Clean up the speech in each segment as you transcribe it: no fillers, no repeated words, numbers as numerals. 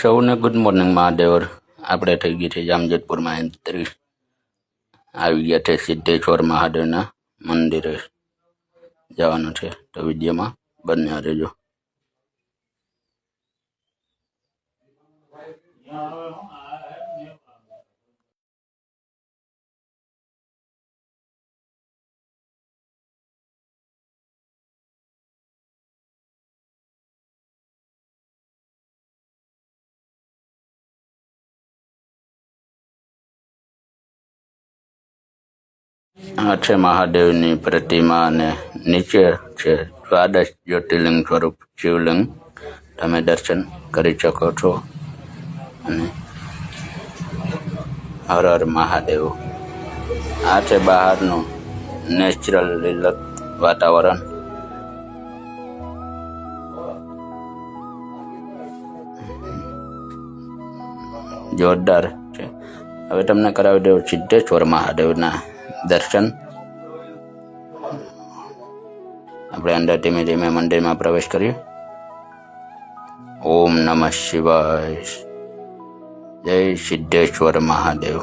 સૌને good morning મહાદેવર. આપણે થઈ ગઈ છે જામજોધપુરમાં એન્ટ્રી. આવી ગયા છે સિદ્ધેશ્વર મહાદેવના મંદિરે જવાનું છે, તો વિડીયોમાં બન્યા રહેજો. આ છે મહાદેવની પ્રતિમા અને નીચે છે દ્વાદશ જ્યોતિર્લિંગ સ્વરૂપ શિવલિંગ. તમે દર્શન કરી શકો છો. અને હર હર મહાદેવ. આ છે બહારનું નેચરલ લીલત વાતાવરણ. જોરદાર છે. હવે તમને કરાવી દઉં સિદ્ધેશ્વર મહાદેવના દર્શન. આપણે અંદર ધીમે ધીમે મંદિરમાં પ્રવેશ કરીએ. ઓમ નમઃ શિવાય. જય સિદ્ધેશ્વર મહાદેવ.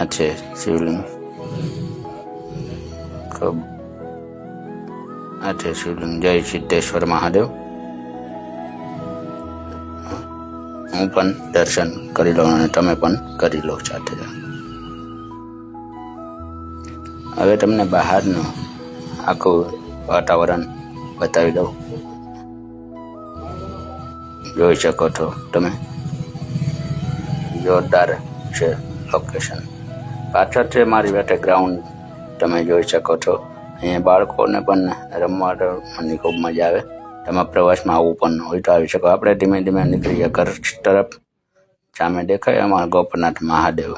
આ છે શિવલિંગ. આ છે શિવલિંગ. જય સિદ્ધેશ્વર મહાદેવ. હું પણ દર્શન કરી લઉં અને તમે પણ કરી લો સાથે. હવે તમને બહારનું આખું વાતાવરણ બતાવી દઉં. જોઈ શકો છો તમે. જોરદાર છે લોકેશન. પાછળ છે મારી વાટે ગ્રાઉન્ડ. તમે જોઈ શકો છો. અહીંયા બાળકોને પણ રમવાની ખૂબ મજા આવે. તેમાં પ્રવાસમાં આવવું પણ હોય તો આવી શકો. આપણે ધીમે ધીમે નીકળીએ ઘર તરફ. સામે દેખાય અમારા ગોપનાથ મહાદેવ.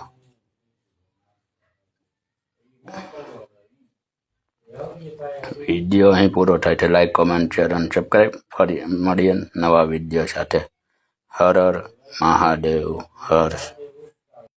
વિડીયો અહીં પૂરો થાય છે. લાઈક, કોમેન્ટ, શેર અને સબસ્ક્રાઈબ. ફરી મળીએ નવા વિડીયો સાથે. હર હર મહાદેવ. હર